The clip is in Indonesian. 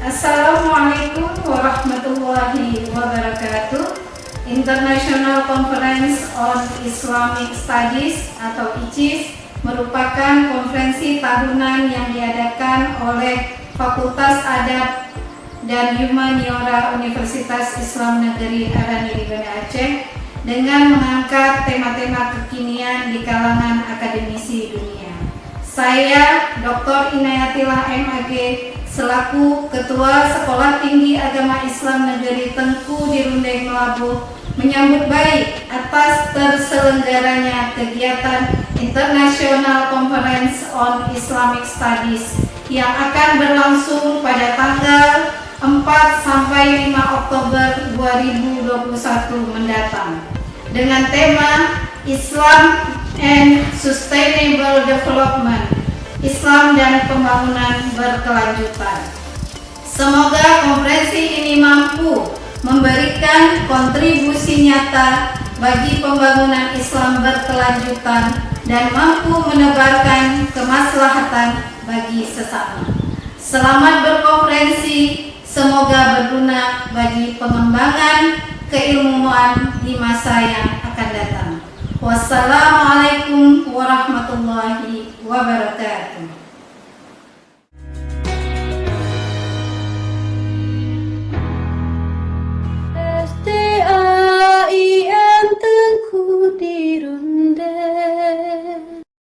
Assalamualaikum warahmatullahi wabarakatuh. International Conference on Islamic Studies atau ICIS merupakan konferensi tahunan yang diadakan oleh Fakultas Adab dan Humaniora Universitas Islam Negeri Arani Banda Aceh dengan mengangkat tema-tema kekinian di kalangan akademisi dunia. Saya Dr. Inayatillah MAG selaku Ketua Sekolah Tinggi Agama Islam Negeri Tengku di Rundeng Melabuh menyambut baik atas terselenggaranya kegiatan International Conference on Islamic Studies yang akan berlangsung pada tanggal 4 sampai 5 Oktober 2021 mendatang dengan tema Islam and Sustainable Development, Islam dan pembangunan berkelanjutan. Semoga konferensi ini mampu memberikan kontribusi nyata bagi pembangunan Islam berkelanjutan dan mampu menebarkan kemaslahatan bagi sesama. Selamat berkonferensi, semoga berguna bagi pengembangan keilmuan di masa yang akan datang. Wassalamualaikum warahmatullahi wabarakatuh.